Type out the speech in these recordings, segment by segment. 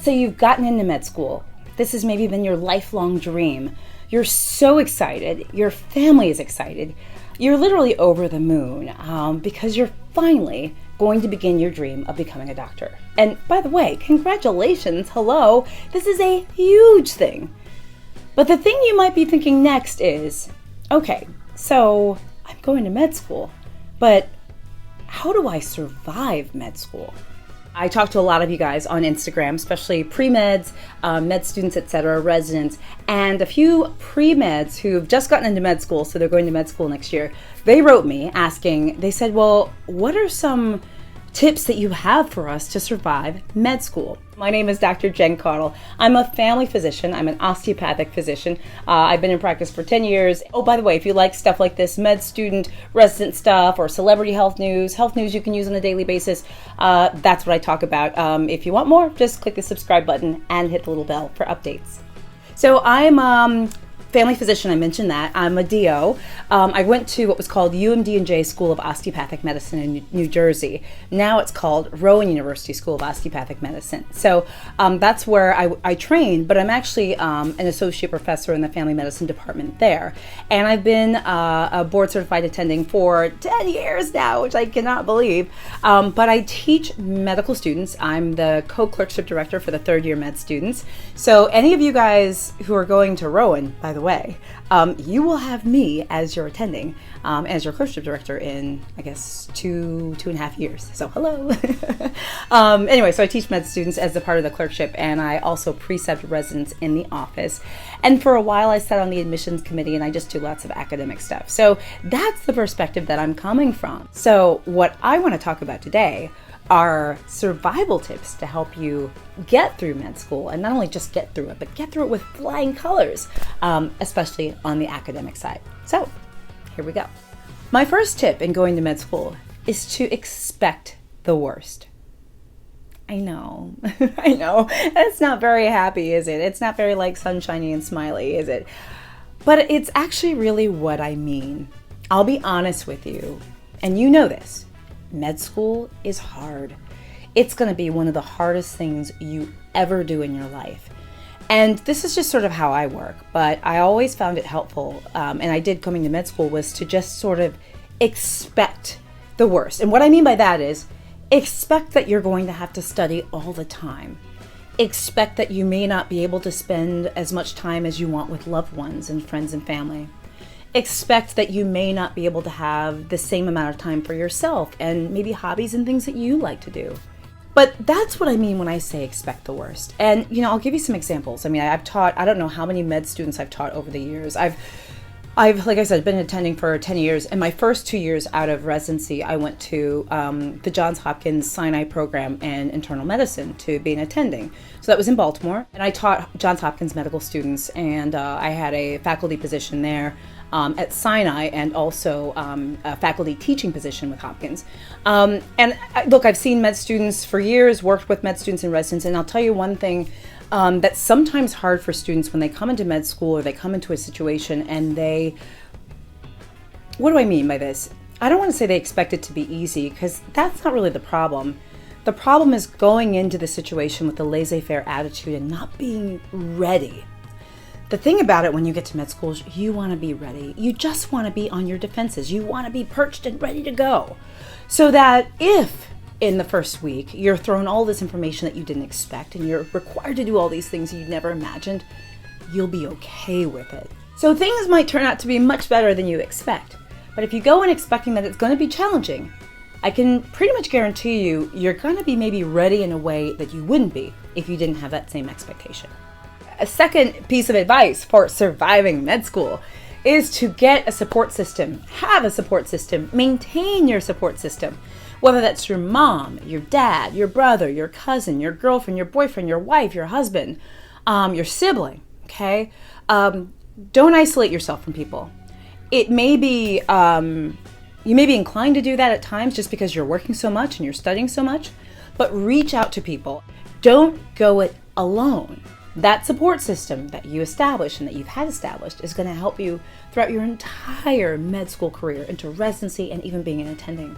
say you've gotten into med school. This has maybe been your lifelong dream. You're so excited. Your family is excited. You're literally over the moon because you're finally going to begin your dream of becoming a doctor. And by the way, congratulations, hello. This is a huge thing. But the thing you might be thinking next is, okay, so I'm going to med school, but how do I survive med school? I talk to a lot of you guys on Instagram, especially pre-meds, med students, etc., residents, and a few pre-meds who've just gotten into med school, so they're going to med school next year. They wrote me asking, they said, well, what are some tips that you have for us to survive med school? My name is Dr. Jen Caudle. I'm a family physician. I'm an osteopathic physician. I've been in practice for 10 years. Oh, by the way, if you like stuff like this, med student, resident stuff, or celebrity health news you can use on a daily basis, that's what I talk about. If you want more, just click the subscribe button and hit the little bell for updates. So I'm family physician, I mentioned that. I'm a DO. I went to what was called UMD&J School of Osteopathic Medicine in New Jersey. Now it's called Rowan University School of Osteopathic Medicine. So that's where I trained, but I'm actually an associate professor in the family medicine department there. And I've been a board certified attending for 10 years now, which I cannot believe. But I teach medical students. I'm the co-clerkship director for the third year med students. So any of you guys who are going to Rowan, by the way, you will have me as your attending, as your clerkship director in, I guess, two and a half years. So hello. Anyway, so I teach med students as a part of the clerkship, and I also precept residents in the office. And for a while I sat on the admissions committee, and I just do lots of academic stuff. So that's the perspective that I'm coming from. So what I want to talk about today are survival tips to help you get through med school, and not only just get through it, but get through it with flying colors, especially on the academic side. So here we go. My first tip in going to med school is to expect the worst. I know, I know, it's not very happy, is it? It's not very like sunshiny and smiley, is it? But it's actually really what I mean. I'll be honest with you, and you know this. Med school is hard. It's going to be one of the hardest things you ever do in your life. And this is just sort of how I work, but I always found it helpful, and I did coming to med school, was to just sort of expect the worst. And what I mean by that is expect that you're going to have to study all the time. Expect that you may not be able to spend as much time as you want with loved ones and friends and family. Expect that you may not be able to have the same amount of time for yourself and maybe hobbies and things that you like to do. But that's what I mean when I say expect the worst. And, I'll give you some examples. I mean, I've taught, I don't know how many med students I've taught over the years. I've, like I said, been attending for 10 years. And my first 2 years out of residency, I went to the Johns Hopkins Sinai program in internal medicine to be an attending. So that was in Baltimore. And I taught Johns Hopkins medical students, and I had a faculty position there at Sinai, and also a faculty teaching position with Hopkins. Look, I've seen med students for years, worked with med students and residents, and I'll tell you one thing that's sometimes hard for students when they come into med school or they come into a situation and what do I mean by this? I don't want to say they expect it to be easy, because that's not really the problem. The problem is going into the situation with a laissez-faire attitude and not being ready. The thing about it when you get to med school is you want to be ready. You just want to be on your defenses. You want to be perched and ready to go. So that if in the first week you're thrown all this information that you didn't expect and you're required to do all these things you never imagined, you'll be okay with it. So things might turn out to be much better than you expect. But if you go in expecting that it's going to be challenging, I can pretty much guarantee you you're going to be maybe ready in a way that you wouldn't be if you didn't have that same expectation. A second piece of advice for surviving med school is to get a support system, have a support system, maintain your support system. Whether that's your mom, your dad, your brother, your cousin, your girlfriend, your boyfriend, your wife, your husband, your sibling, okay? Don't isolate yourself from people. It may be, you may be inclined to do that at times just because you're working so much and you're studying so much, but reach out to people. Don't go it alone. That support system that you establish and that you've had established is going to help you throughout your entire med school career, into residency and even being an attending.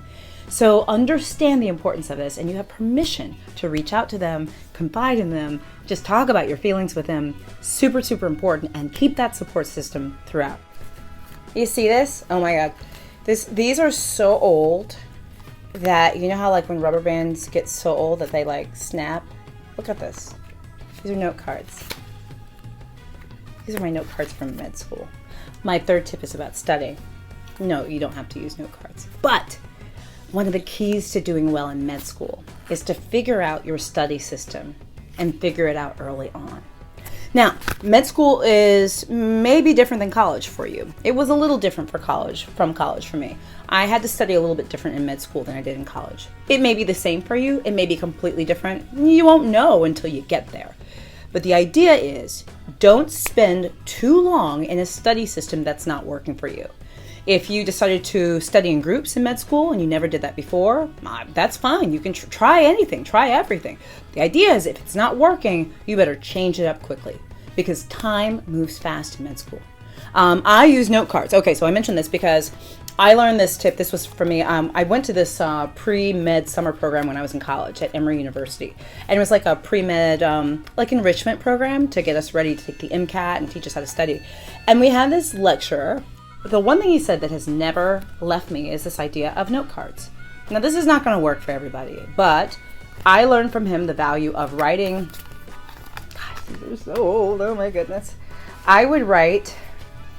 So understand the importance of this, and you have permission to reach out to them, confide in them, just talk about your feelings with them. Super, super important, and keep that support system throughout. You see this? Oh my God. These are so old that, you know how like when rubber bands get so old that they like snap? Look at this. These are note cards. These are my note cards from med school. My third tip is about studying. No, you don't have to use note cards. But one of the keys to doing well in med school is to figure out your study system and figure it out early on. Now, med school is maybe different than college for you. It was a little different from college for me. I had to study a little bit different in med school than I did in college. It may be the same for you. It may be completely different. You won't know until you get there. But the idea is, don't spend too long in a study system that's not working for you. If you decided to study in groups in med school and you never did that before, that's fine. You can try anything, try everything. The idea is if it's not working, you better change it up quickly because time moves fast in med school. I use note cards. Okay, so I mentioned this because I learned this tip. This was for me. I went to this pre-med summer program when I was in college at Emory University. And it was like a pre-med like enrichment program to get us ready to take the MCAT and teach us how to study. And we had this lecturer. The one thing he said that has never left me is this idea of note cards. Now, this is not going to work for everybody, but I learned from him the value of writing. God, these are so old. Oh, my goodness. I would write,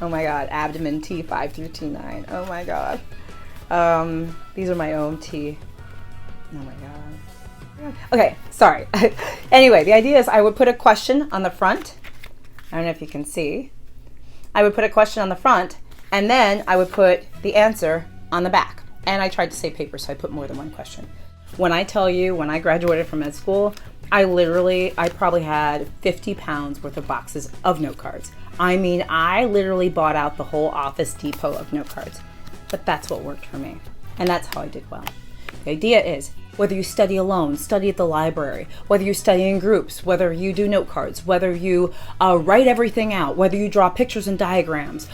oh, my God, abdomen T5 through T9. Oh, my God. These are my own T. Oh, my God. Okay, sorry. Anyway, the idea is I would put a question on the front. I don't know if you can see. I would put a question on the front, and then I would put the answer on the back. And I tried to save paper, so I put more than one question. When I tell you, when I graduated from med school, I probably had 50 pounds worth of boxes of note cards. I mean, I literally bought out the whole Office Depot of note cards. But that's what worked for me. And that's how I did well. The idea is, whether you study alone, study at the library, whether you study in groups, whether you do note cards, whether you write everything out, whether you draw pictures and diagrams,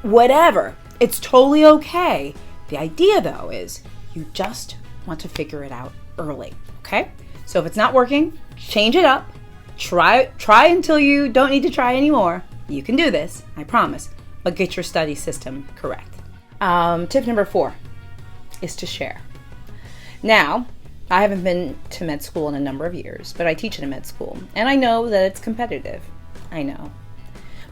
whatever, it's totally okay. The idea though is you just want to figure it out early, okay? So if it's not working, change it up. Try until you don't need to try anymore. You can do this, I promise, but get your study system correct. Tip number 4 is to share. Now, I haven't been to med school in a number of years, but I teach at a med school, and I know that it's competitive. I know.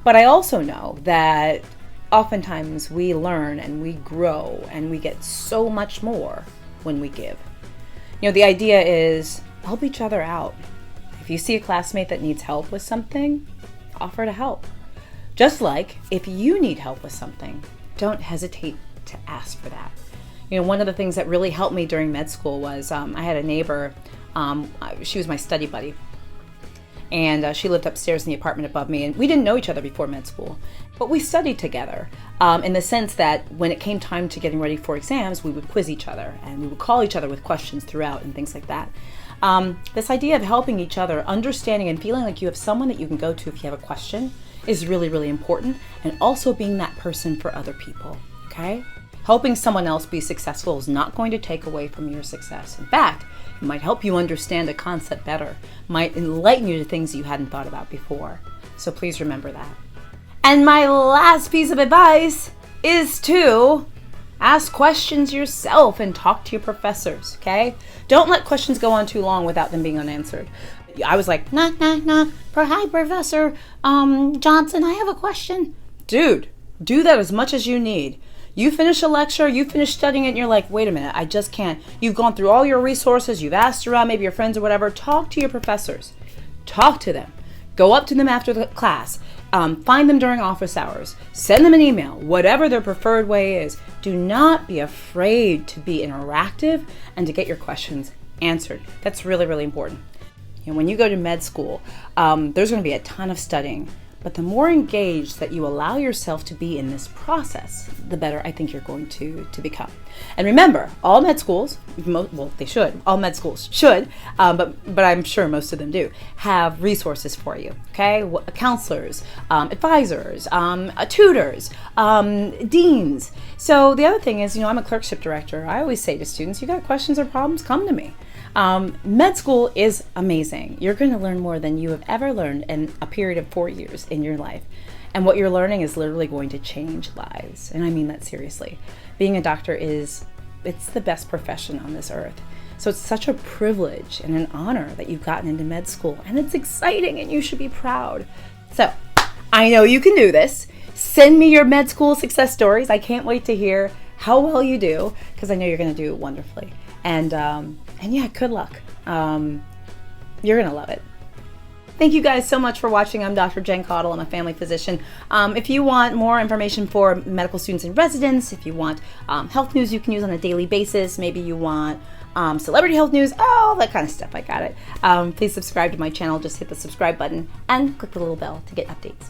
But I also know that oftentimes we learn and we grow and we get so much more when we give. You know, the idea is help each other out. If you see a classmate that needs help with something, offer to help. Just like if you need help with something, don't hesitate to ask for that. You know, one of the things that really helped me during med school was I had a neighbor, she was my study buddy, and she lived upstairs in the apartment above me, and we didn't know each other before med school, but we studied together in the sense that when it came time to getting ready for exams, we would quiz each other, and we would call each other with questions throughout and things like that. This idea of helping each other, understanding and feeling like you have someone that you can go to if you have a question is really, really important, and also being that person for other people, okay? Helping someone else be successful is not going to take away from your success. In fact, it might help you understand a concept better, might enlighten you to things you hadn't thought about before. So please remember that. And my last piece of advice is to ask questions yourself and talk to your professors, okay? Don't let questions go on too long without them being unanswered. I was like, nah. Hi, Professor Johnson, I have a question. Dude, do that as much as you need. You finish a lecture, you finish studying it, and you're like, wait a minute, I just can't. You've gone through all your resources, you've asked around, maybe your friends or whatever. Talk to your professors. Talk to them. Go up to them after the class. Find them during office hours. Send them an email, whatever their preferred way is. Do not be afraid to be interactive and to get your questions answered. That's really, really important. And when you go to med school, there's going to be a ton of studying. But the more engaged that you allow yourself to be in this process, the better I think you're going to become. And remember, all med schools, well, they should, all med schools should, but I'm sure most of them do, have resources for you, okay? Counselors, advisors, tutors, deans. So the other thing is, I'm a clerkship director. I always say to students, you got questions or problems, come to me. Med school is amazing. You're going to learn more than you have ever learned in a period of 4 years in your life. And what you're learning is literally going to change lives. And I mean that seriously. Being a doctor it's the best profession on this earth. So it's such a privilege and an honor that you've gotten into med school. And it's exciting and you should be proud. So I know you can do this. Send me your med school success stories. I can't wait to hear how well you do, because I know you're going to do wonderfully. And yeah, good luck. You're going to love it. Thank you guys so much for watching. I'm Dr. Jen Caudle. I'm a family physician. If you want more information for medical students and residents, if you want health news you can use on a daily basis, maybe you want celebrity health news, all that kind of stuff, I got it. Please subscribe to my channel. Just hit the subscribe button and click the little bell to get updates.